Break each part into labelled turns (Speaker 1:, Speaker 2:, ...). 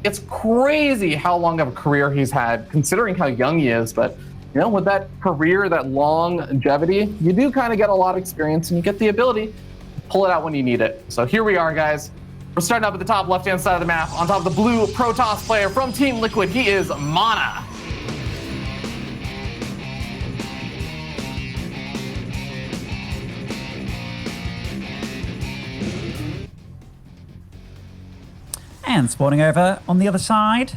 Speaker 1: It's crazy how long of a career he's had, considering how young he is. But, you know, with that career, that longevity, you do kind of get a lot of experience and you get the ability to pull it out when you need it. So here we are, guys. We're starting up at the top left-hand side of the map. On top of the blue Protoss player from Team Liquid, he is MaNa.
Speaker 2: And spawning over on the other side,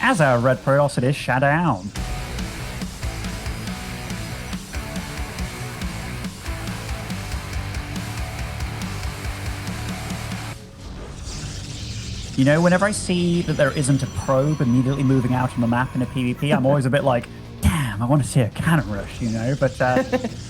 Speaker 2: as our red Protoss, it is ShaDoWn. You know, whenever I see that there isn't a probe immediately moving out on the map in a PvP, I'm always a bit like, damn, I want to see a cannon rush, you know? But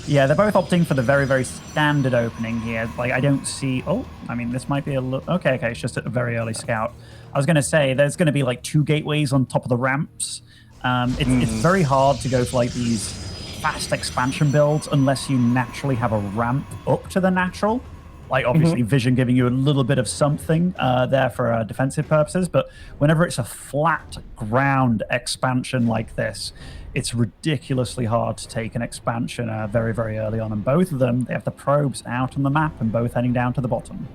Speaker 2: yeah, they're both opting for the very, very standard opening here. Like, I don't see... Oh, I mean, this might be a little... Okay, it's just a very early scout. I was going to say, there's going to be like 2 gateways on top of the ramps. It's very hard to go for like these fast expansion builds unless you naturally have a ramp up to the natural. Like, obviously, vision giving you a little bit of something there for defensive purposes, but whenever it's a flat ground expansion like this, it's ridiculously hard to take an expansion very, very early on. And both of them, they have the probes out on the map and both heading down to the bottom.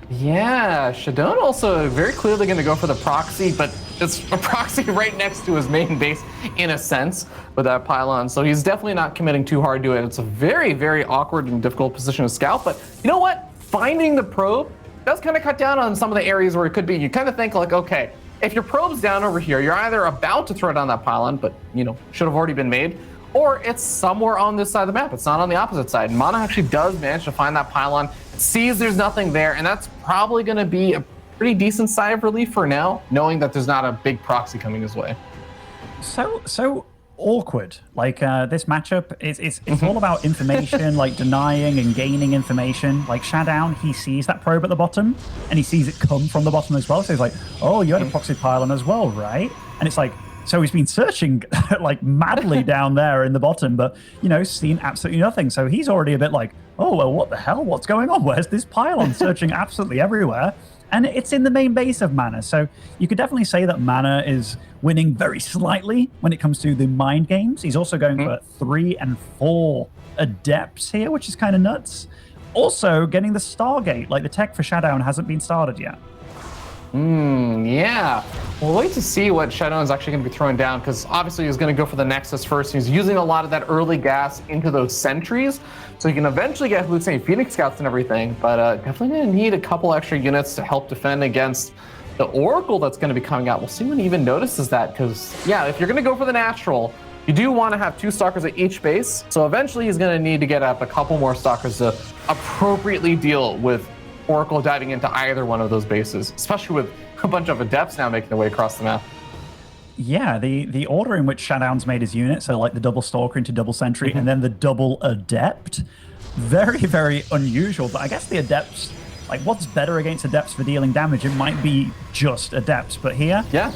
Speaker 1: Yeah, ShaDoWn also very clearly going to go for the proxy, but it's a proxy right next to his main base in a sense with that pylon. So he's definitely not committing too hard to it. It's a very, very awkward and difficult position to scout, but you know what? Finding the probe does kind of cut down on some of the areas where it could be. You kind of think like, okay, if your probe's down over here, you're either about to throw down that pylon, but you know, should have already been made, or it's somewhere on this side of the map. It's not on the opposite side. And MaNa actually does manage to find that pylon, sees there's nothing there, and that's probably going to be a pretty decent sigh of relief for now, knowing that there's not a big proxy coming his way.
Speaker 2: So awkward. Like this matchup, it's all about information, like denying and gaining information. Like ShaDoWn, he sees that probe at the bottom, and he sees it come from the bottom as well. So he's like, oh, you had a proxy pylon as well, right? And it's like, so he's been searching like madly down there in the bottom, but, you know, seen absolutely nothing. So he's already a bit like, oh, well, what the hell? What's going on? Where's this pylon? Searching absolutely everywhere. And it's in the main base of MaNa. So you could definitely say that MaNa is winning very slightly when it comes to the mind games. He's also going for 3 and 4 adepts here, which is kind of nuts. Also getting the Stargate, like the tech for ShaDoWn hasn't been started yet.
Speaker 1: Yeah. We'll wait to see what ShaDoWn is actually going to be throwing down, because obviously he's going to go for the Nexus first. He's using a lot of that early gas into those sentries, so he can eventually get hallucinating Phoenix Scouts and everything, but definitely going to need a couple extra units to help defend against the Oracle that's going to be coming out. We'll see when he even notices that, because, yeah, if you're going to go for the natural, you do want to have 2 Stalkers at each base, so eventually he's going to need to get up a couple more Stalkers to appropriately deal with Oracle diving into either one of those bases, especially with a bunch of adepts now making their way across the map.
Speaker 2: Yeah, the order in which ShaDoWn's made his unit, so like the double Stalker into double Sentry and then the double Adept, very, very unusual. But I guess the Adepts, like, what's better against Adepts for dealing damage? It might be just Adepts, but here, yeah,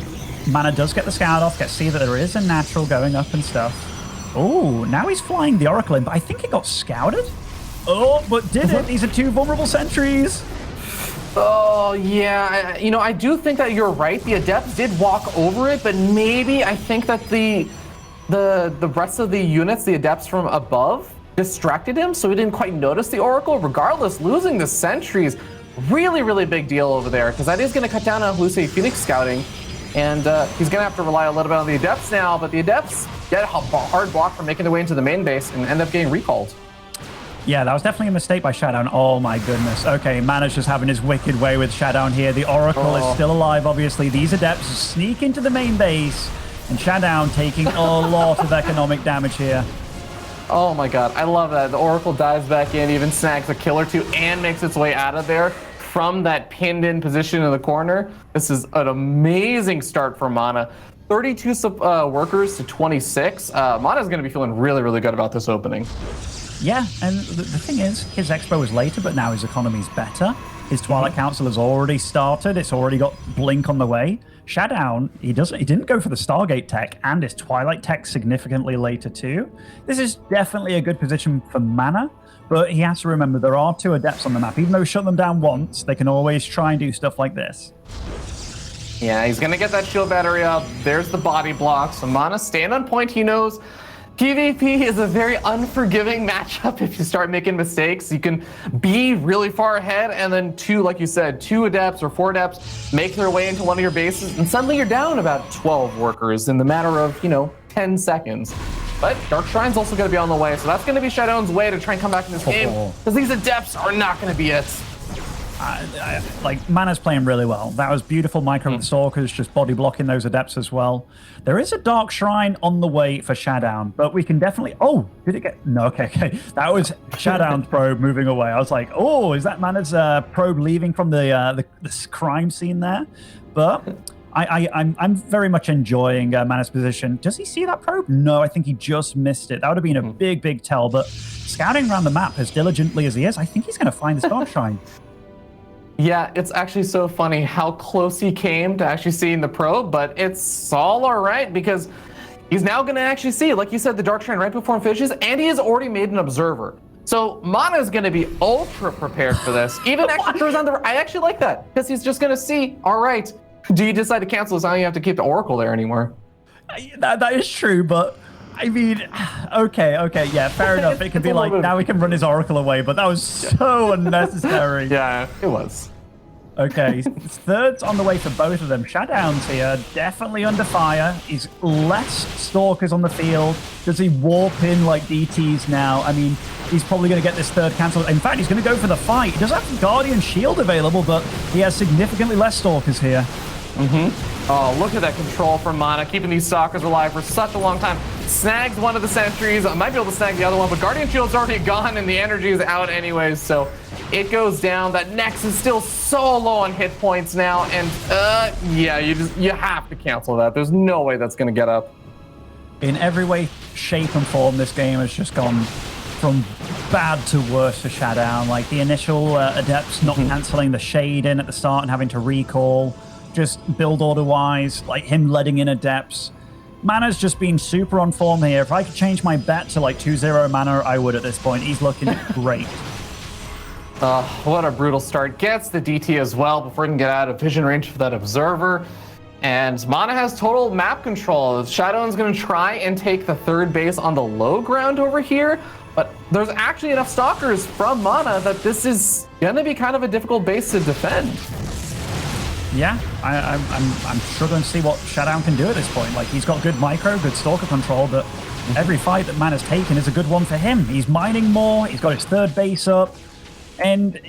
Speaker 2: MaNa does get the scout off, get to see that there is a natural going up and stuff. Oh, now he's flying the Oracle in, but I think it got scouted. Oh, but did it? These are 2 vulnerable sentries.
Speaker 1: Oh, yeah. You know, I do think that you're right. The Adepts did walk over it, but maybe I think that the rest of the units, the Adepts from above, distracted him, so he didn't quite notice the Oracle. Regardless, losing the sentries, really, really big deal over there, because that is going to cut down on hallucinating Phoenix scouting, and he's going to have to rely a little bit on the Adepts now, but the Adepts get a hard block from making their way into the main base and end up getting recalled.
Speaker 2: Yeah, that was definitely a mistake by ShaDoWn. Oh my goodness. Okay, MaNa's just having his wicked way with ShaDoWn here. The Oracle is still alive, obviously. These Adepts sneak into the main base, and ShaDoWn taking a lot of economic damage here.
Speaker 1: Oh my god, I love that. The Oracle dives back in, even snags a kill or 2, and makes its way out of there from that pinned in position in the corner. This is an amazing start for MaNa. 32 workers to 26. MaNa's going to be feeling really, really good about this opening.
Speaker 2: Yeah, and the thing is, his Expo was later, but now his economy's better. His Twilight Council has already started. It's already got Blink on the way. ShaDoWn, he didn't go for the Stargate tech, and his Twilight tech significantly later too. This is definitely a good position for MaNa, but he has to remember there are 2 Adepts on the map. Even though he shut them down once, they can always try and do stuff like this.
Speaker 1: Yeah, he's gonna get that shield battery up. There's the body block. So MaNa staying on point. He knows PvP is a very unforgiving matchup. If you start making mistakes, you can be really far ahead, and then like you said, 2 adepts or 4 adepts make their way into one of your bases, and suddenly you're down about 12 workers in the matter of, 10 seconds. But Dark Shrine's also going to be on the way, so that's going to be ShaDoWn's way to try and come back in this game, because these adepts are not going to be it.
Speaker 2: MaNa's playing really well. That was beautiful micro with Stalkers, just body blocking those adepts as well. There is a Dark Shrine on the way for ShaDoWn, but we can definitely... Oh, did it get... No, okay. That was ShaDoWn's probe moving away. I was like, oh, is that MaNa's probe leaving from the crime scene there? But I'm very much enjoying MaNa's position. Does he see that probe? No, I think he just missed it. That would have been a big, big tell, but scouting around the map as diligently as he is, I think he's going to find this Dark Shrine.
Speaker 1: Yeah, it's actually so funny how close he came to actually seeing the probe, but it's all right because he's now going to actually see, like you said, the Dark Shrine right before him finishes, and he has already made an observer. So MaNa is going to be ultra prepared for this. Even actually throws on I actually like that because he's just going to see, all right, do you decide to cancel this? I don't even have to keep the Oracle there anymore.
Speaker 2: That is true, but I mean, okay, yeah, fair enough. It could be like, now we can run his Oracle away, but that was so unnecessary.
Speaker 1: Yeah, it was.
Speaker 2: Okay, third's on the way for both of them. ShaDoWn's here, definitely under fire. He's less Stalkers on the field. Does he warp in like DTs now? I mean, he's probably going to get this third cancelled. In fact, he's going to go for the fight. He does have Guardian Shield available, but he has significantly less Stalkers here.
Speaker 1: Oh, look at that control from MaNa, keeping these Stalkers alive for such a long time. Snags one of the sentries, might be able to snag the other one, but Guardian Shield's already gone and the energy is out anyways, so it goes down. That Nex is still so low on hit points now, and yeah, you have to cancel that. There's no way that's gonna get up.
Speaker 2: In every way, shape, and form, this game has just gone from bad to worse for ShaDoWn. Like the initial adepts not canceling the shade in at the start and having to recall. Just build order-wise, like him letting in adepts. MaNa's just been super on form here. If I could change my bet to like 2-0 MaNa, I would at this point. He's looking great.
Speaker 1: What a brutal start. Gets the DT as well before he can get out of vision range for that observer. And MaNa has total map control. ShaDoWn's going to try and take the third base on the low ground over here. But there's actually enough Stalkers from MaNa that this is going to be kind of a difficult base to defend.
Speaker 2: Yeah, I'm struggling to see what ShaDoWn can do at this point. Like, he's got good micro, good Stalker control, but every fight that MaNa's taken is a good one for him. He's mining more, he's got his third base up, and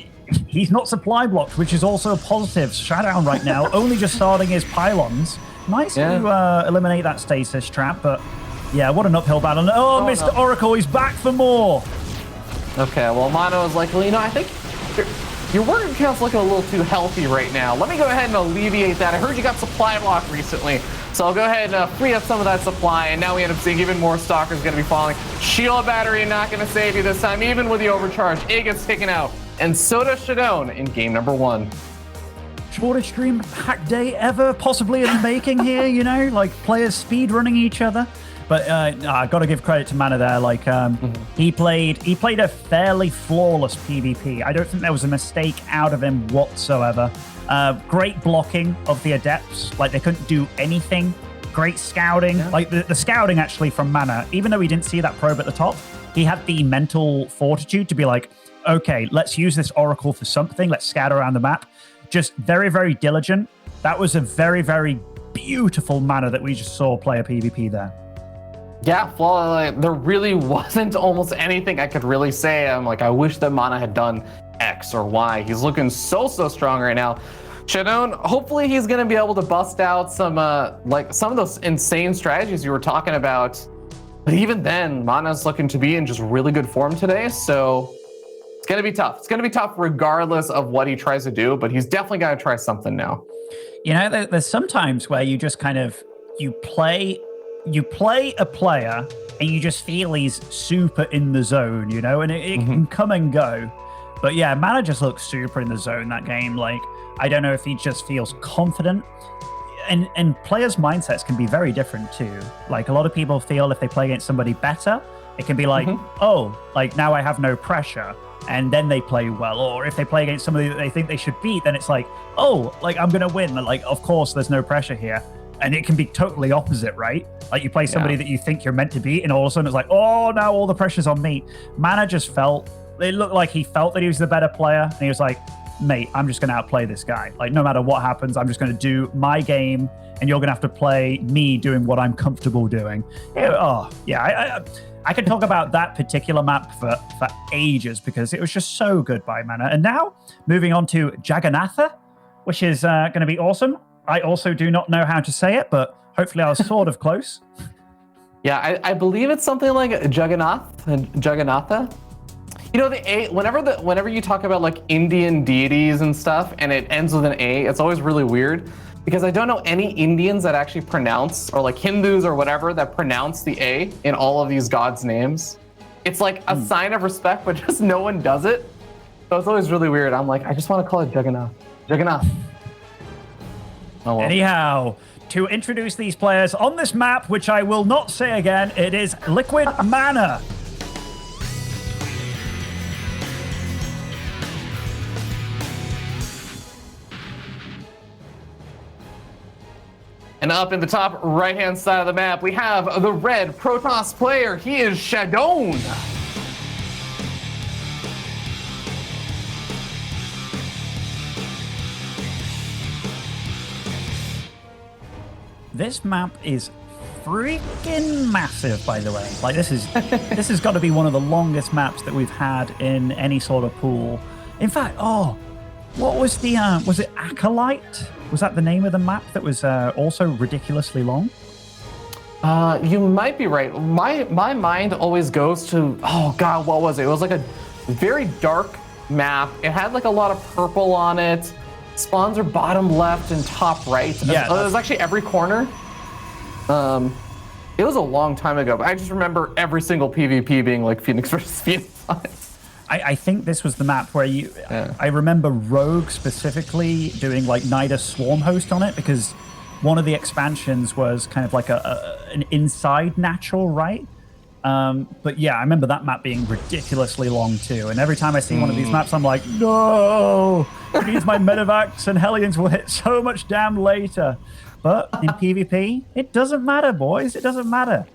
Speaker 2: he's not supply blocked, which is also a positive. ShaDoWn right now, only just starting his pylons. Nice to eliminate that stasis trap, but yeah, what an uphill battle. Oh, Mr. No. Oracle, he's back for more.
Speaker 1: Okay, well, MaNa was like, well, you know, I think your worker count's looking a little too healthy right now. Let me go ahead and alleviate that. I heard you got supply block recently, so I'll go ahead and free up some of that supply, and now we end up seeing even more Stalkers going to be falling. Shield battery not going to save you this time, even with the overcharge. It gets taken out, and so does ShaDoWn in game number 1.
Speaker 2: Shortest DreamHack day ever, possibly in the making here, you know, like players speed running each other. But I got to give credit to MaNa there. Like he played a fairly flawless PvP. I don't think there was a mistake out of him whatsoever. Great blocking of the adepts. Like they couldn't do anything. Great scouting. Yeah. Like the scouting actually from MaNa, even though we didn't see that probe at the top, he had the mental fortitude to be like, okay, let's use this Oracle for something. Let's scout around the map. Just very, very diligent. That was a very, very beautiful MaNa that we just saw play a PvP there.
Speaker 1: Yeah, well, there really wasn't almost anything I could really say. I'm like, I wish that MaNa had done X or Y. He's looking so strong right now. ShaDoWn, hopefully he's going to be able to bust out some of those insane strategies you were talking about. But even then, MaNa's looking to be in just really good form today. So it's going to be tough. It's going to be tough regardless of what he tries to do, but he's definitely got to try something now.
Speaker 2: You know, there's sometimes where you just kind of, you play a player and you just feel he's super in the zone, you know, and it can come and go. But yeah, MaNa just looks super in the zone that game. Like, I don't know if he just feels confident. and players' mindsets can be very different too. Like a lot of people feel if they play against somebody better, it can be like, oh, like now I have no pressure, and then they play well. Or if they play against somebody that they think they should beat, then it's like, oh, like I'm gonna win. Like of course there's no pressure here. And it can be totally opposite, right? Like you play somebody that you think you're meant to beat, and all of a sudden it's like, oh, now all the pressure's on me. MaNa just felt, it looked like he felt that he was the better player, and he was like, mate, I'm just going to outplay this guy. Like, no matter what happens, I'm just going to do my game, and you're going to have to play me doing what I'm comfortable doing. I could talk about that particular map for ages because it was just so good by MaNa. And now, moving on to Jagannatha, which is going to be awesome. I also do not know how to say it, but hopefully I was sort of close.
Speaker 1: Yeah, I believe it's something like Jagannatha. You know, the A, whenever you talk about like Indian deities and stuff and it ends with an A, it's always really weird because I don't know any Indians that actually pronounce, or like Hindus or whatever, that pronounce the A in all of these gods' names. It's like a sign of respect, but just no one does it. So it's always really weird. I'm like, I just want to call it Jagannath. Oh, well.
Speaker 2: Anyhow, to introduce these players on this map, which I will not say again, it is Liquid MaNa.
Speaker 1: And up in the top right-hand side of the map, we have the red Protoss player. He is ShaDoWn.
Speaker 2: This map is freaking massive, by the way. Like this has got to be one of the longest maps that we've had in any sort of pool. In fact, what was the was it Acolyte? Was that the name of the map that was also ridiculously long?
Speaker 1: You might be right. My mind always goes to, oh God, what was it? It was like a very dark map. It had like a lot of purple on it. Spawns are bottom left and top right.
Speaker 2: Yeah,
Speaker 1: it was actually every corner. It was a long time ago, but I just remember every single PvP being like Phoenix versus Phoenix on it.
Speaker 2: I think this was the map where I remember Rogue specifically doing like Nida Swarm Host on it because one of the expansions was kind of like an inside natural, right? But yeah, I remember that map being ridiculously long too. And every time I see one of these maps, I'm like, no, it means my medevacs and Hellions will hit so much damn later. But in PvP, it doesn't matter, boys. It doesn't matter.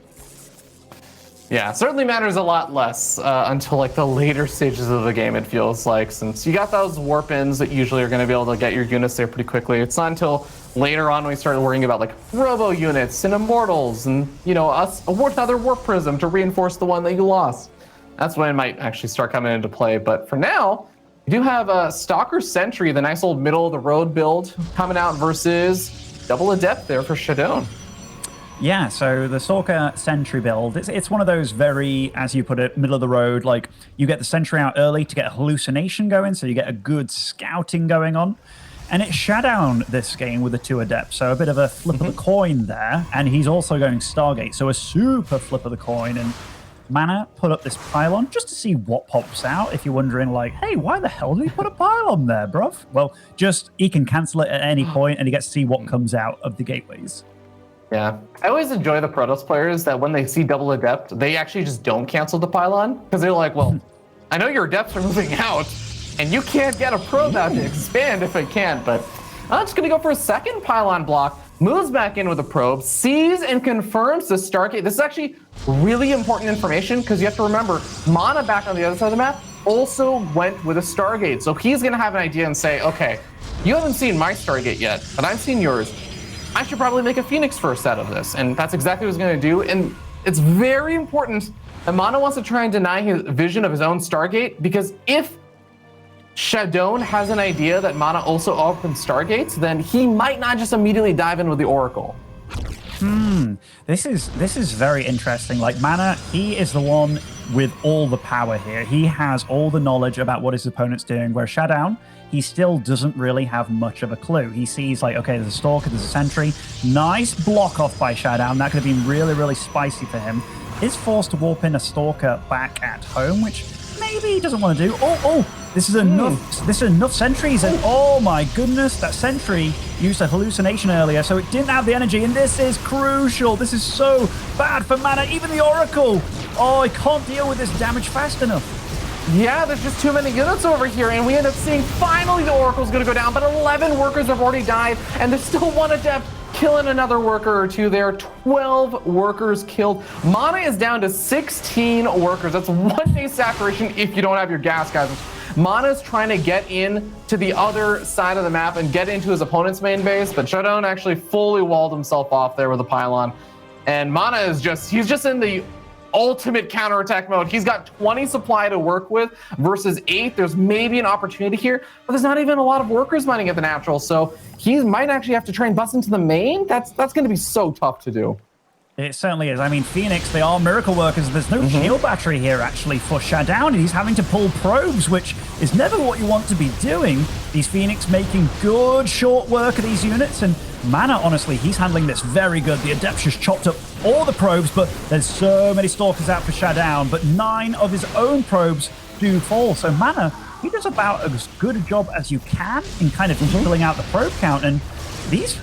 Speaker 1: Yeah, it certainly matters a lot less until like the later stages of the game, it feels like, since you got those warp-ins that usually are going to be able to get your units there pretty quickly. It's not until later on we started worrying about like robo units and immortals and, you know, another warp prism to reinforce the one that you lost. That's when it might actually start coming into play. But for now, we do have a Stalker Sentry, the nice old middle of the road build, coming out versus Double Adept there for ShaDoWn.
Speaker 2: Yeah, so the Stalker Sentry build, it's one of those very, as you put it, middle of the road, like you get the Sentry out early to get a hallucination going, so you get a good scouting going on. And it's ShaDoWn this game with the 2 Adepts, so a bit of a flip of the coin there, and he's also going Stargate, so a super flip of the coin. And MaNa put up this pylon just to see what pops out, if you're wondering like, hey, why the hell did he put a pylon there, bruv? Well, just he can cancel it at any point and he gets to see what comes out of the gateways.
Speaker 1: Yeah, I always enjoy the Protoss players that when they see Double Adept, they actually just don't cancel the pylon because they're like, well, I know your Adepts are moving out and you can't get a probe out to expand if it can't, but I'm just going to go for a second pylon block, moves back in with a probe, sees and confirms the Stargate. This is actually really important information because you have to remember, MaNa back on the other side of the map also went with a Stargate. So he's going to have an idea and say, okay, you haven't seen my Stargate yet, but I've seen yours. I should probably make a Phoenix first out of this. And that's exactly what he's going to do. And it's very important that MaNa wants to try and deny his vision of his own Stargate, because if ShaDoWn has an idea that MaNa also opens Stargates, then he might not just immediately dive in with the Oracle.
Speaker 2: This is very interesting. Like MaNa, he is the one with all the power here. He has all the knowledge about what his opponent's doing, where ShaDoWn, he still doesn't really have much of a clue. He sees like, okay, there's a Stalker, there's a Sentry. Nice block off by ShaDoWn. That could have been really, really spicy for him. Is forced to warp in a Stalker back at home, which maybe he doesn't want to do. This is enough. This is enough sentries, and oh my goodness, that sentry used a hallucination earlier, so it didn't have the energy, and this is crucial. This is so bad for MaNa. Even the Oracle. Oh, I can't deal with this damage fast enough.
Speaker 1: Yeah, there's just too many units over here, and we end up seeing finally the Oracle's going to go down, but 11 workers have already died, and there's still one adept killing another worker or two there. 12 workers killed. MaNa is down to 16 workers. That's 1 day saturation if you don't have your gas, guys. MaNa's trying to get in to the other side of the map and get into his opponent's main base, but ShaDoWn actually fully walled himself off there with a pylon. And MaNa is he's just in the ultimate counterattack mode. He's got 20 supply to work with versus 8. There's maybe an opportunity here, but there's not even a lot of workers mining at the natural, so he might actually have to try and bust into the main. That's going to be so tough to do.
Speaker 2: It certainly is. I mean, Phoenix, they are miracle workers. There's no shield battery here, actually, for ShaDoWn, and he's having to pull probes, which is never what you want to be doing. These Phoenix making good short work of these units, and MaNa, honestly, he's handling this very good. The Adepts just chopped up all the probes, but there's so many Stalkers out for ShaDoWn, but 9 of his own probes do fall. So MaNa, he does about as good a job as you can in kind of filling out the probe count, and he's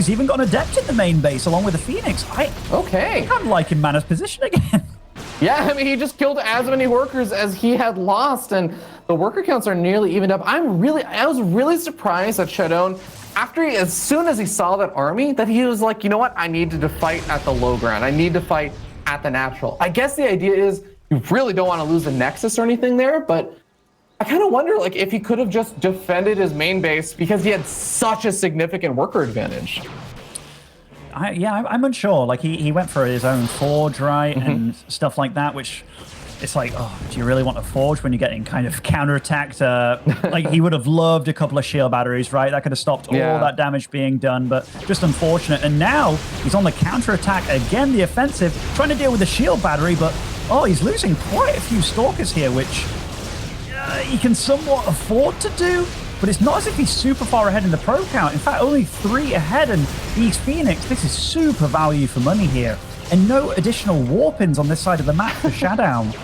Speaker 2: even got an Adept in the main base along with the Phoenix. I kind of like in MaNa's position again.
Speaker 1: Yeah, I mean, he just killed as many workers as he had lost, and the worker counts are nearly evened up. I was really surprised that ShaDoWn, as soon as he saw that army, that he was like, you know what, I need to fight at the low ground. I need to fight at the natural. I guess the idea is you really don't want to lose the Nexus or anything there, but I kind of wonder, like, if he could have just defended his main base because he had such a significant worker advantage.
Speaker 2: I'm unsure. Like, he went for his own forge, right, and stuff like that, which it's like, oh, do you really want a forge when you're getting kind of counterattacked? Like, he would have loved a couple of shield batteries, right? That could have stopped all that damage being done, but just unfortunate. And now he's on the counterattack again, the offensive, trying to deal with the shield battery, but he's losing quite a few Stalkers here, which he can somewhat afford to do, but it's not as if he's super far ahead in the pro count. In fact, only 3 ahead, and these Phoenix, this is super value for money here. And no additional warpins on this side of the map for ShaDoWn.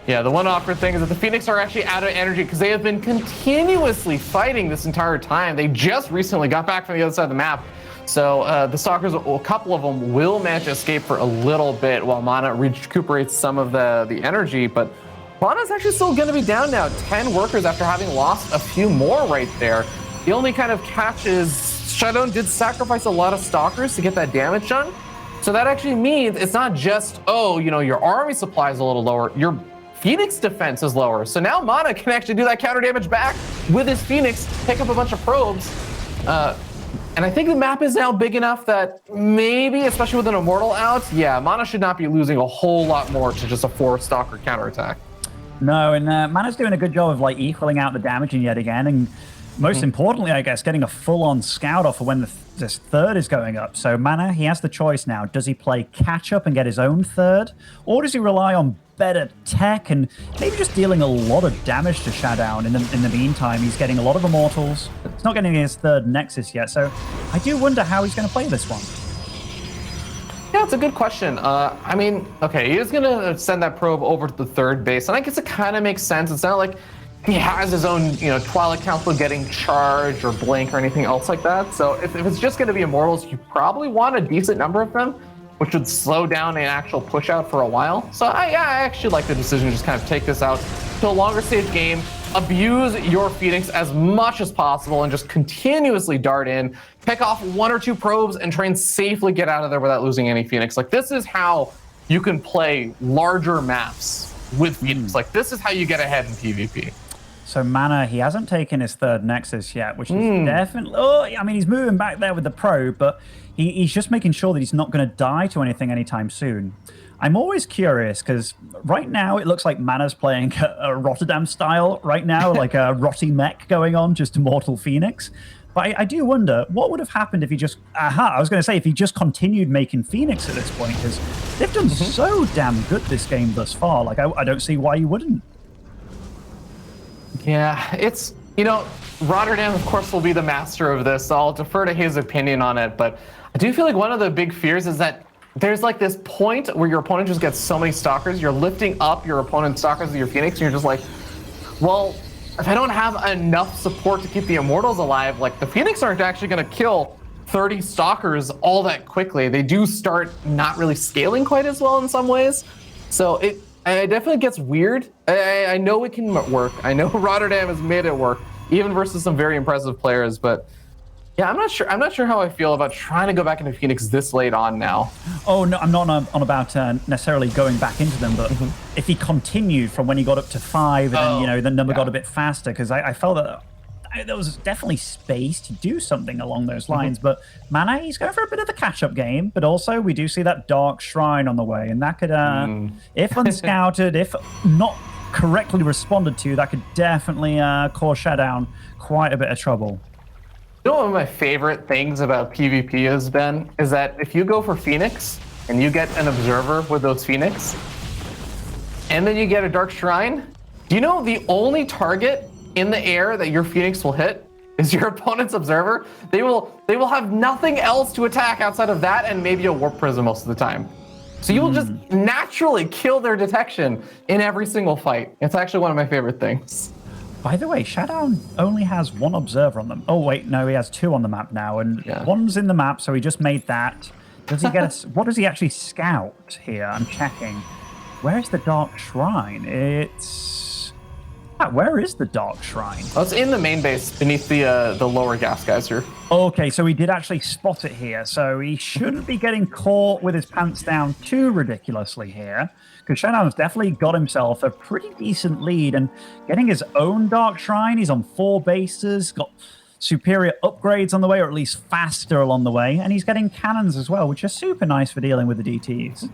Speaker 1: Yeah, the one awkward thing is that the Phoenix are actually out of energy because they have been continuously fighting this entire time. They just recently got back from the other side of the map. So the Stalkers, a couple of them will manage to escape for a little bit while MaNa recuperates some of the energy, but MaNa's actually still going to be down now, 10 workers after having lost a few more right there. The only kind of catch is ShaDoWn did sacrifice a lot of Stalkers to get that damage done. So that actually means it's not just, your army supply is a little lower, your Phoenix defense is lower. So now MaNa can actually do that counter damage back with his Phoenix, pick up a bunch of probes. And I think the map is now big enough that maybe, especially with an Immortal out, MaNa should not be losing a whole lot more to just a 4-Stalker counterattack.
Speaker 2: No, and MaNa's doing a good job of like equaling out the damaging yet again, and most importantly, I guess, getting a full-on scout off for when this third is going up. So MaNa, he has the choice now. Does he play catch-up and get his own third, or does he rely on better tech and maybe just dealing a lot of damage to ShaDoWn in the meantime? He's getting a lot of Immortals. He's not getting his third Nexus yet, so I do wonder how he's going to play this one.
Speaker 1: Yeah, it's a good question. I mean, okay, he is going to send that probe over to the third base, and I guess it kind of makes sense. It's not like he has his own, Twilight Council getting charged or blink or anything else like that. So if it's just going to be Immortals, you probably want a decent number of them, which would slow down an actual push out for a while. So I actually like the decision to just kind of take this out to a longer stage game, abuse your Phoenix as much as possible, and just continuously dart in, pick off 1 or 2 probes, and try and safely get out of there without losing any Phoenix. Like, this is how you can play larger maps with Phoenix. Like, this is how you get ahead in PvP.
Speaker 2: So MaNa, he hasn't taken his third Nexus yet, which is definitely... I mean, he's moving back there with the probe, but he's just making sure that he's not going to die to anything anytime soon. I'm always curious, because right now it looks like MaNa's playing a Rotterdam style right now, like a Rotty mech going on, just Immortal Phoenix. But I do wonder, what would have happened if he just... I was going to say, if he just continued making Phoenix at this point, because they've done so damn good this game thus far. Like, I don't see why you wouldn't.
Speaker 1: Yeah, it's, Rotterdam, of course, will be the master of this, so I'll defer to his opinion on it. But I do feel like one of the big fears is that there's like this point where your opponent just gets so many Stalkers, you're lifting up your opponent's Stalkers with your Phoenix, and you're just like, well, if I don't have enough support to keep the Immortals alive, like the Phoenix aren't actually going to kill 30 Stalkers all that quickly. They do start not really scaling quite as well in some ways. So it definitely gets weird. I know it can work. I know Rotterdam has made it work, even versus some very impressive players, but yeah, I'm not sure how I feel about trying to go back into Phoenix this late on now.
Speaker 2: Oh no, I'm not on about necessarily going back into them, but if he continued from when he got up to 5, and then the number got a bit faster, because I felt that there was definitely space to do something along those lines. But MaNa, he's going for a bit of the catch-up game, but also we do see that Dark Shrine on the way, and that could, if unscouted, if not correctly responded to, that could definitely cause ShaDoWn quite a bit of trouble.
Speaker 1: You know, one of my favorite things about PvP has been is that if you go for Phoenix and you get an observer with those Phoenix, and then you get a Dark Shrine, do you know the only target in the air that your Phoenix will hit is your opponent's observer? They will have nothing else to attack outside of that and maybe a Warp Prism most of the time. So you will just naturally kill their detection in every single fight. It's actually one of my favorite things.
Speaker 2: By the way, ShaDoWn only has 1 observer on them. Oh wait, no, he has 2 on the map now, and 1's in the map, so he just made that. Does he get what does he actually scout here? I'm checking. Where is the Dark Shrine? Where is the Dark Shrine?
Speaker 1: Oh, it's in the main base beneath the lower gas geyser.
Speaker 2: Okay, so he did actually spot it here, so he shouldn't be getting caught with his pants down too ridiculously here, because ShaDoWn's definitely got himself a pretty decent lead, and getting his own Dark Shrine. He's on 4 bases, got superior upgrades on the way, or at least faster along the way, and he's getting cannons as well, which is super nice for dealing with the DTs.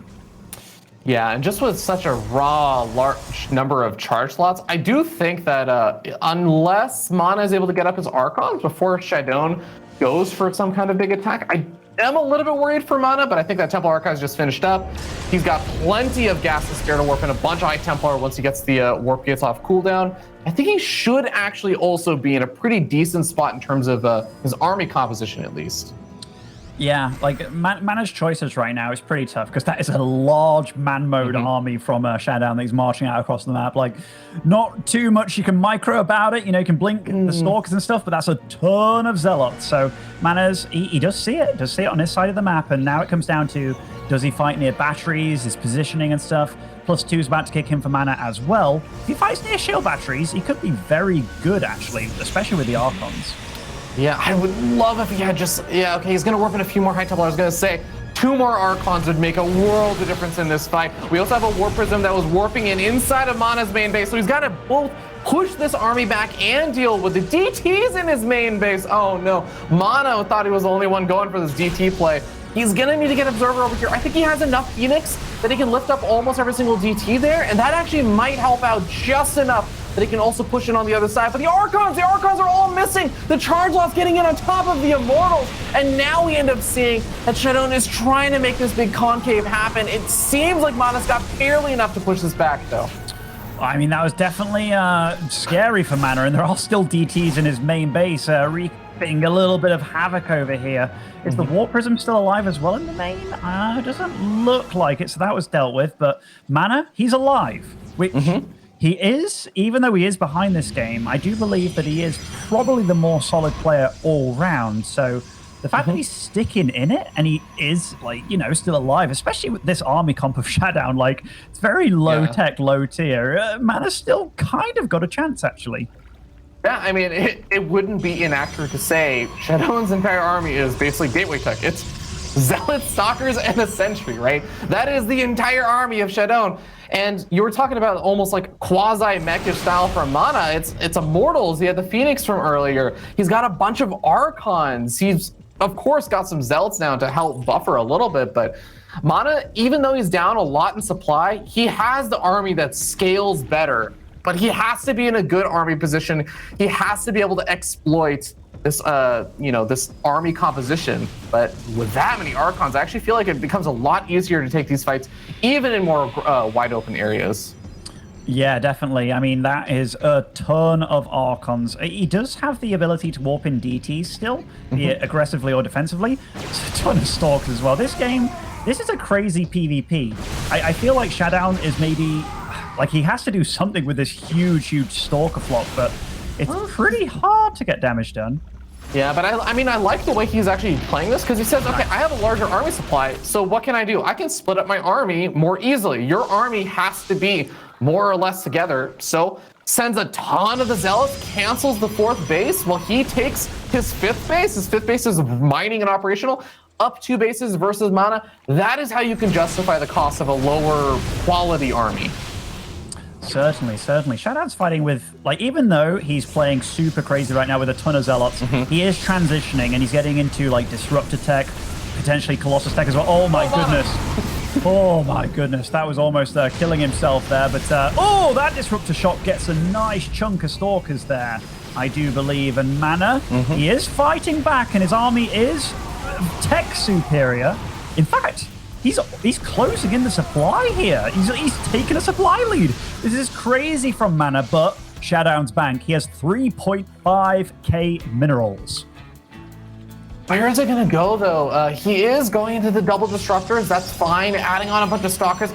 Speaker 1: Yeah, and just with such a large number of charge slots, I do think that unless MaNa is able to get up his Archons before ShaDoWn goes for some kind of big attack, I am a little bit worried for MaNa, but I think that Templar Archives just finished up. He's got plenty of gas to spare to warp in a bunch of High Templar once he gets the warp gates off cooldown. I think he should actually also be in a pretty decent spot in terms of his army composition, at least.
Speaker 2: Yeah, like MaNa's choices right now is pretty tough, because that is a large man mode army from ShaDoWn that he's marching out across the map. Like, not too much you can micro about it. You know, you can blink the Stalkers and stuff, but that's a ton of Zealots. So MaNa's, he does see it on his side of the map, and now it comes down to, does he fight near batteries, his positioning and stuff? +2 is about to kick in for MaNa as well. If he fights near shield batteries, he could be very good, actually, especially with the Archons.
Speaker 1: Yeah, I would love if he had just, okay, he's going to warp in a few more High Templar. I was going to say, 2 more Archons would make a world of difference in this fight. We also have a Warp Prism that was warping in inside of MaNa's main base, so he's got to both push this army back and deal with the DTs in his main base. Oh no, MaNa thought he was the only one going for this DT play. He's going to need to get Observer over here. I think he has enough Phoenix that he can lift up almost every single DT there, and that actually might help out just enough that he can also push in on the other side. But the Archons are all missing. The charge loss getting in on top of the Immortals. And now we end up seeing that ShaDoWn is trying to make this big concave happen. It seems like MaNa's got barely enough to push this back, though.
Speaker 2: I mean, that was definitely scary for MaNa, and there are still DTs in his main base, reaping a little bit of havoc over here. Is the Warp Prism still alive as well in the main? It doesn't look like it, so that was dealt with. But MaNa, he's alive, which... He is, even though he is behind this game, I do believe that he is probably the more solid player all round. So the fact that he's sticking in it and he is, like, you know, still alive, especially with this army comp of ShaDoWn, like, it's very low tech, low tier. MaNa's still kind of got a chance, actually.
Speaker 1: Yeah, I mean, it wouldn't be inaccurate to say ShaDoWn's entire army is basically gateway tech. It's Zealots, Stalkers, and a Sentry, right? That is the entire army of ShaDoWn. And you were talking about almost like quasi-mechish style from MaNa. It's Immortals. He had the Phoenix from earlier. He's got a bunch of Archons. He's, of course, got some Zealots now to help buffer a little bit. But MaNa, even though he's down a lot in supply, he has the army that scales better. But he has to be in a good army position. He has to be able to exploit this, this army composition. But with that many Archons, I actually feel like it becomes a lot easier to take these fights, even in more wide open areas.
Speaker 2: Yeah, definitely. I mean, that is a ton of Archons. He does have the ability to warp in DTs still, be it aggressively or defensively. It's a ton of Stalkers as well. This game, this is a crazy PvP. I feel like ShaDoWn is maybe, like, he has to do something with this huge Stalker flock, but it's pretty hard to get damage done.
Speaker 1: Yeah, but I mean, I like the way he's actually playing this because he says, okay, I have a larger army supply, so what can I do? I can split up my army more easily. Your army has to be more or less together, so sends a ton of the Zealots, cancels the 4th base while he takes his 5th base. His 5th base is mining and operational, up 2 bases versus MaNa. That is how you can justify the cost of a lower quality army.
Speaker 2: Certainly, certainly. ShaDoWn's fighting with, like, even though he's playing super crazy right now with a ton of Zealots, he is transitioning and he's getting into, like, Disruptor tech, potentially Colossus tech as well. Oh, my goodness. Oh, my goodness. That was almost killing himself there. But, oh, that Disruptor shot gets a nice chunk of Stalkers there, I do believe. And MaNa, he is fighting back and his army is tech superior. In fact, he's closing in the supply here. He's taking a supply lead. This is crazy from MaNa, but ShaDoWn's bank, he has 3.5k minerals.
Speaker 1: Where is it going to go, though? He is going into the double disruptors. That's fine. Adding on a bunch of stalkers.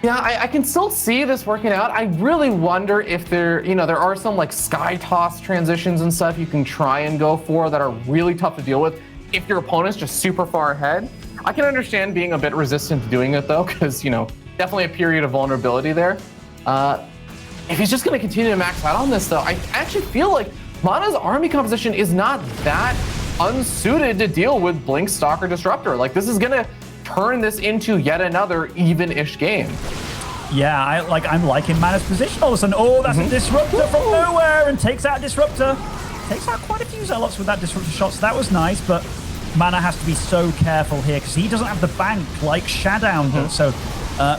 Speaker 1: Yeah, I can still see this working out. I really wonder if there are some like sky toss transitions and stuff you can try and go for that are really tough to deal with if your opponent's just super far ahead. I can understand being a bit resistant to doing it, though, because, definitely a period of vulnerability there. If he's just going to continue to max out on this, though, I actually feel like MaNa's army composition is not that unsuited to deal with Blink, Stalker, Disruptor. Like, this is going to turn this into yet another even-ish game.
Speaker 2: Yeah, I'm liking MaNa's position all of a sudden. Oh, that's a Disruptor from nowhere and takes out Disruptor. Takes out quite a few Zealots with that Disruptor shot, so that was nice, but MaNa has to be so careful here because he doesn't have the bank like ShaDoWn does. So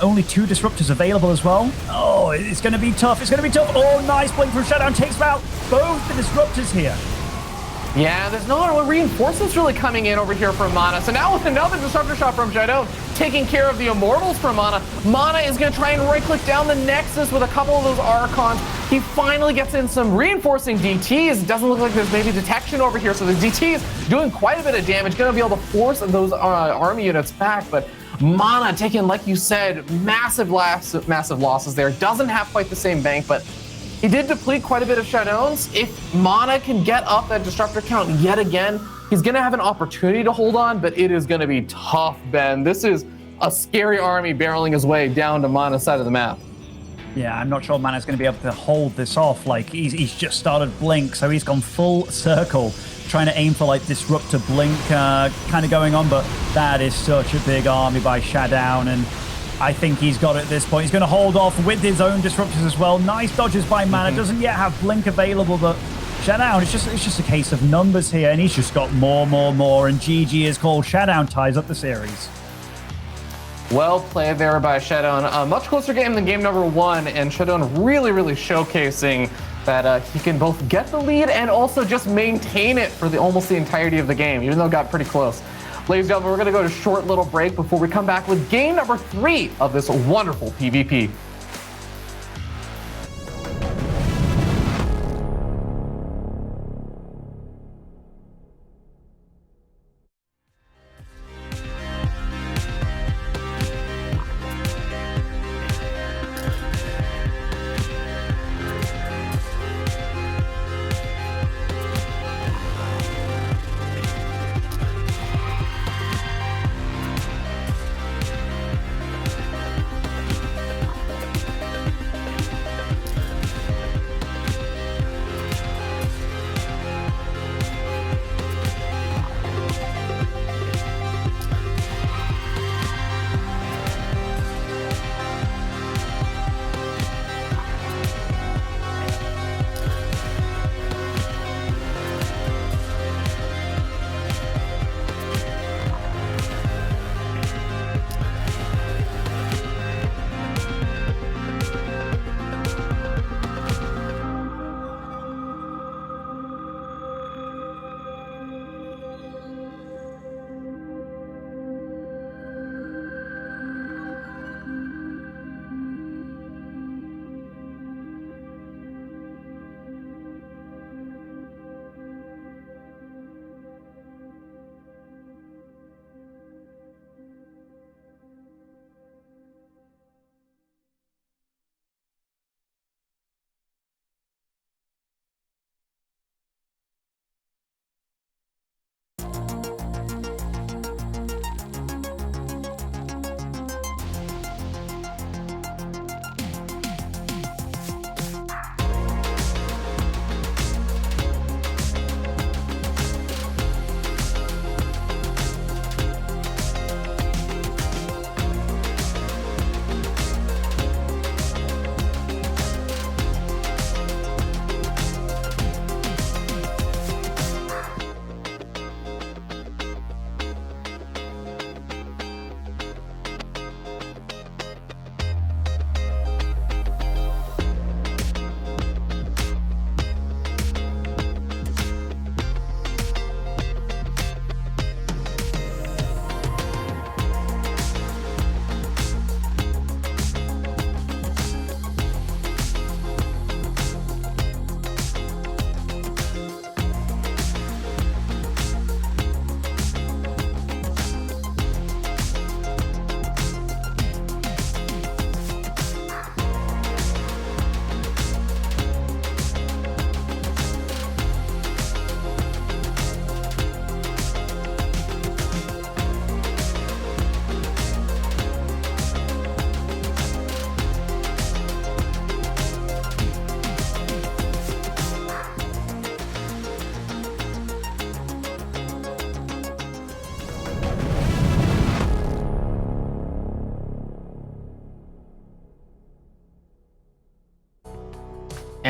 Speaker 2: only 2 Disruptors available as well. Oh, it's going to be tough. It's going to be tough. Oh, nice blink from ShaDoWn. Takes out both the Disruptors here.
Speaker 1: Yeah, there's no reinforcements really coming in over here from MaNa. So now with another Disruptor shot from ShaDoWn, taking care of the Immortals from MaNa, MaNa is going to try and right-click down the Nexus with a couple of those Archons. He finally gets in some reinforcing DTs. It doesn't look like there's maybe detection over here, so the DT is doing quite a bit of damage, going to be able to force those army units back, but MaNa taking, like you said, massive losses there. Doesn't have quite the same bank, but he did deplete quite a bit of ShaDoWn's. If MaNa can get up that Disruptor count yet again, he's going to have an opportunity to hold on, but it is going to be tough, Ben. This is a scary army barreling his way down to MaNa's side of the map.
Speaker 2: Yeah, I'm not sure MaNa's going to be able to hold this off. Like, he's just started Blink, so he's gone full circle, trying to aim for, like, Disruptor Blink kind of going on, but that is such a big army by ShaDoWn, and I think he's got it at this point. He's going to hold off with his own Disruptors as well. Nice dodges by MaNa. Doesn't yet have Blink available, but ShaDoWn, it's just a case of numbers here, and he's just got more, and GG is called. ShaDoWn ties up the series.
Speaker 1: Well played there by ShaDoWn. A much closer game than game number 1, and ShaDoWn really showcasing that he can both get the lead and also just maintain it for almost the entirety of the game, even though it got pretty close. Ladies and gentlemen, we're going to go to a short little break before we come back with game number 3 of this wonderful PvP.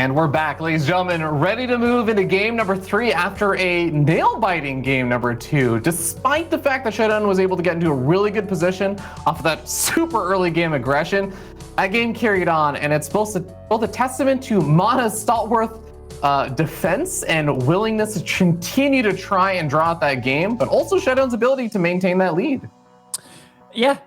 Speaker 1: And we're back, ladies and gentlemen, ready to move into game number 3 after a nail-biting game number 2. Despite the fact that ShaDoWn was able to get into a really good position off of that super early game aggression, that game carried on, and it's both a testament to MaNa's stalwart defense and willingness to continue to try and draw out that game, but also ShaDoWn's ability to maintain that lead.
Speaker 2: Yeah,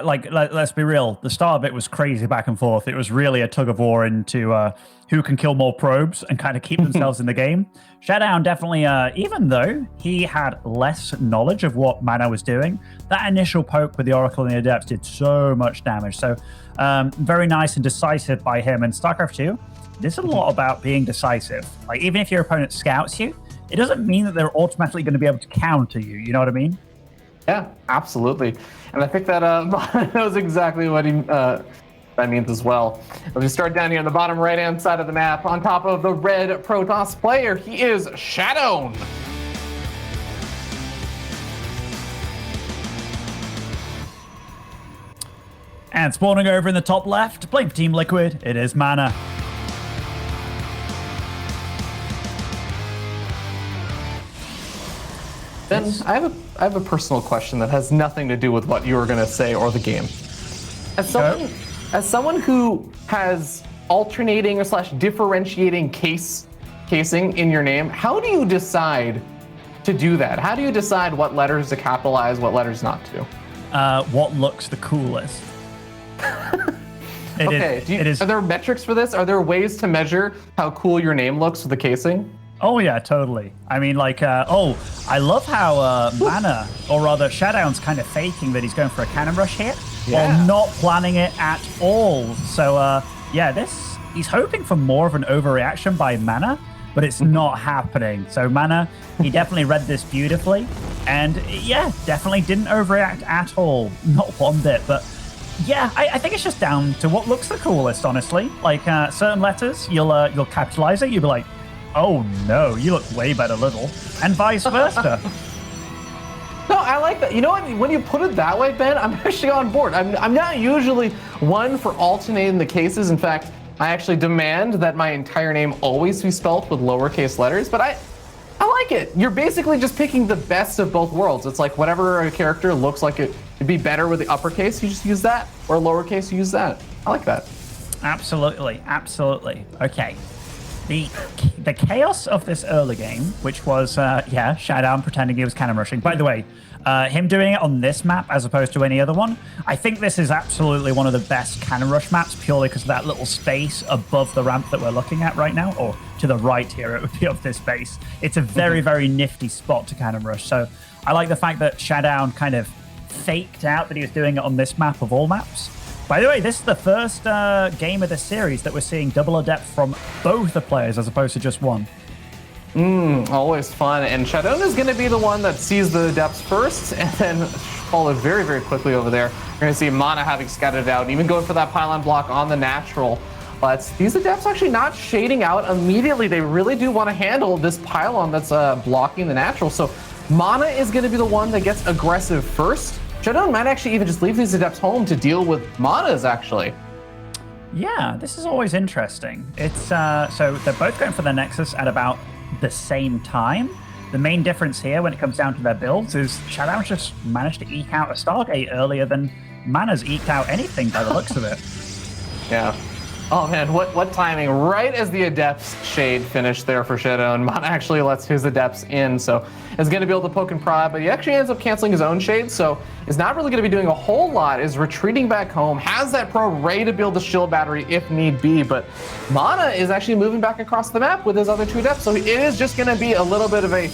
Speaker 2: let's be real. The start of it was crazy back and forth. It was really a tug of war into who can kill more probes and kind of keep themselves in the game. ShaDoWn definitely, even though he had less knowledge of what MaNa was doing, that initial poke with the Oracle and the Adepts did so much damage. So very nice and decisive by him. And StarCraft 2, there's a lot about being decisive. Like, even if your opponent scouts you, it doesn't mean that they're automatically going to be able to counter you. You know what I mean?
Speaker 1: Yeah, absolutely. And I think that MaNa knows exactly what that means as well. If we start down here on the bottom right-hand side of the map, on top of the red Protoss player, he is ShaDoWn.
Speaker 2: And spawning over in the top left, playing for Team Liquid, it is MaNa.
Speaker 1: Ben, I have a personal question that has nothing to do with what you were going to say or the game. As someone who has alternating or / differentiating casing in your name, how do you decide to do that? How do you decide what letters to capitalize, what letters not to?
Speaker 2: What looks the coolest?
Speaker 1: Are there metrics for this? Are there ways to measure how cool your name looks with the casing?
Speaker 2: Oh yeah, totally. I mean, like, I love how MaNa, or rather ShaDoWn's kind of faking that he's going for a cannon rush here, while not planning it at all. So yeah, he's hoping for more of an overreaction by MaNa, but it's not happening. So MaNa, he definitely read this beautifully, and yeah, definitely didn't overreact at all, not one bit. But yeah, I think it's just down to what looks the coolest, honestly. Like certain letters, you'll capitalize it, you'll be like, oh no, you look way better little, and vice versa.
Speaker 1: No, I like that. You know what? When you put it that way, Ben, I'm actually on board. I'm not usually one for alternating the cases. In fact, I actually demand that my entire name always be spelled with lowercase letters, but I like it. You're basically just picking the best of both worlds. It's like whatever a character looks like it'd be better with the uppercase, you just use that, or lowercase, you use that. I like that.
Speaker 2: Absolutely, absolutely. Okay. The chaos of this early game, which was, ShaDoWn pretending he was cannon rushing. By the way, him doing it on this map as opposed to any other one, I think this is absolutely one of the best cannon rush maps purely because of that little space above the ramp that we're looking at right now, or to the right here, it would be of this base. It's a very, very nifty spot to cannon rush. So I like the fact that ShaDoWn kind of faked out that he was doing it on this map of all maps. By the way, this is the first game of the series that we're seeing double adept from both the players as opposed to just one.
Speaker 1: Always fun. And ShaDoWn is going to be the one that sees the adepts first and then follow very, very quickly over there. You're going to see MaNa having scattered out and even going for that pylon block on the natural. But these adepts actually not shading out immediately. They really do want to handle this pylon that's blocking the natural. So MaNa is going to be the one that gets aggressive first. ShaDoWn might actually even just leave these adepts home to deal with MaNa's, actually.
Speaker 2: Yeah, this is always interesting. It's so they're both going for the Nexus at about the same time. The main difference here when it comes down to their builds is ShaDoWn just managed to eke out a Stargate earlier than MaNa's eked out anything by the looks of it.
Speaker 1: Yeah. Oh man, what timing. Right as the Adepts shade finished there for ShaDoWn, MaNa actually lets his Adepts in, so is going to be able to poke and prod, but he actually ends up canceling his own shade, so is not really going to be doing a whole lot, is retreating back home, has that pro ready to build a shield battery if need be, but MaNa is actually moving back across the map with his other two Adepts, so it is just going to be a little bit of a,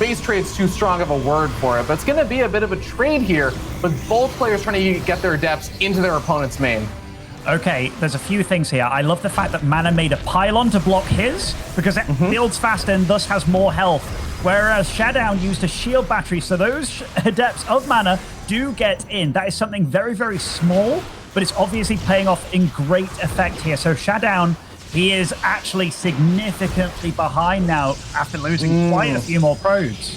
Speaker 1: base trade's too strong of a word for it, but it's going to be a bit of a trade here with both players trying to get their Adepts into their opponent's main.
Speaker 2: Okay, there's a few things here. I love the fact that MaNa made a pylon to block his, because it builds faster and thus has more health. Whereas ShaDoWn used a shield battery, so those adepts of MaNa do get in. That is something very, very small, but it's obviously paying off in great effect here. So ShaDoWn, he is actually significantly behind now after losing quite a few more probes.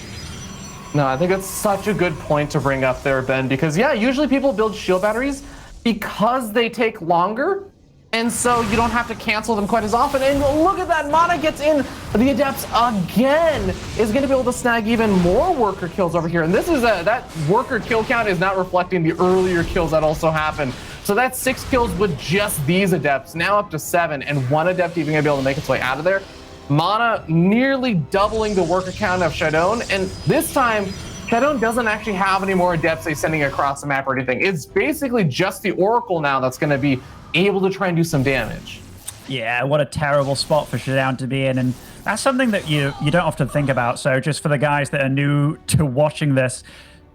Speaker 1: No, I think that's such a good point to bring up there, Ben, because yeah, usually people build shield batteries because they take longer, And so you don't have to cancel them quite as often. And look at that, MaNa gets in the Adepts again, is going to be able to snag even more worker kills over here. And this is that worker kill count is not reflecting the earlier kills that also happened. So that's 6 kills with just these Adepts, now up to 7, and 1 Adept even going to be able to make its way out of there. MaNa nearly doubling the worker count of ShaDoWn, and this time, ShaDoWn doesn't actually have any more Adepts they're sending across the map or anything. It's basically just the Oracle now that's going to be able to try and do some damage.
Speaker 2: Yeah, what a terrible spot for ShaDoWn to be in, and that's something that you don't often think about. So just for the guys that are new to watching this,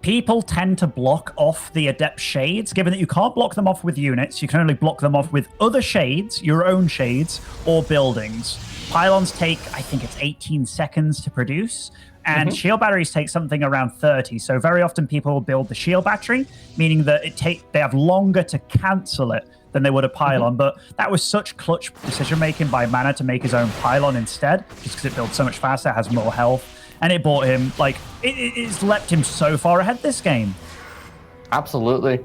Speaker 2: people tend to block off the Adept shades, given that you can't block them off with units. You can only block them off with other shades, your own shades, or buildings. Pylons take, I think it's 18 seconds to produce, and shield batteries take something around 30. So very often people will build the shield battery, meaning that they have longer to cancel it than they would a pylon. But that was such clutch decision making by MaNa to make his own pylon instead, just because it builds so much faster, has more health, and it bought him, like, it's leapt him so far ahead this game.
Speaker 1: Absolutely.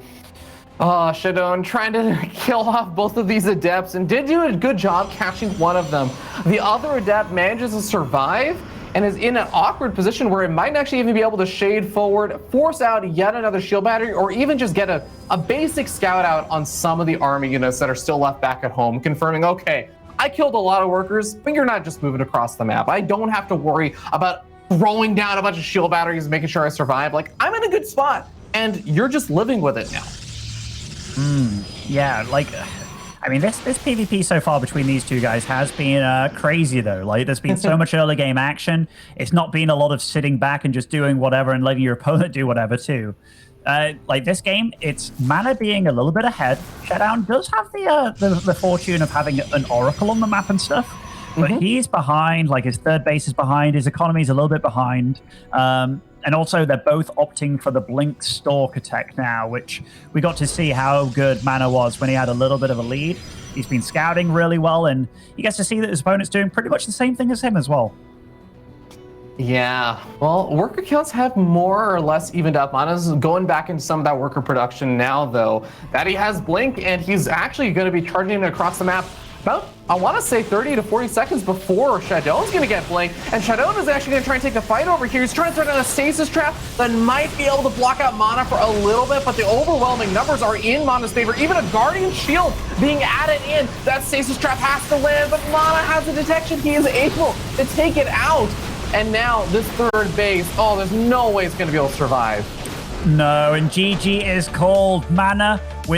Speaker 1: Oh, ShaDoWn trying to kill off both of these Adepts and did do a good job catching one of them. The other Adept manages to survive and is in an awkward position where it might actually even be able to shade forward, force out yet another shield battery, or even just get a basic scout out on some of the army units that are still left back at home, confirming, okay, I killed a lot of workers, but you're not just moving across the map. I don't have to worry about throwing down a bunch of shield batteries and making sure I survive. Like, I'm in a good spot, and you're just living with it now.
Speaker 2: Yeah, like, I mean, this PvP so far between these two guys has been crazy, though. Like, there's been so much early game action. It's not been a lot of sitting back and just doing whatever and letting your opponent do whatever, too. Like, this game, it's MaNa being a little bit ahead. ShaDoWn does have the fortune of having an Oracle on the map and stuff, but he's behind. Like, his third base is behind. His economy's a little bit behind. And also, they're both opting for the Blink Stalker tech now, which we got to see how good MaNa was when he had a little bit of a lead. He's been scouting really well, and he gets to see that his opponent's doing pretty much the same thing as him as well.
Speaker 1: Yeah, well, worker counts have more or less evened up. MaNa's going back into some of that worker production now, though, that he has Blink, and he's actually going to be charging across the map about, I want to say, 30 to 40 seconds before ShaDoWn's going to get Blink. And ShaDoWn is actually going to try and take the fight over here. He's trying to throw down a stasis trap that might be able to block out MaNa for a little bit, but the overwhelming numbers are in MaNa's favor. Even a Guardian Shield being added in. That stasis trap has to land, but MaNa has the detection. He is able to take it out. And now this third base, oh, there's no way it's going to be able to survive.
Speaker 2: No, and GG is called. MaNa with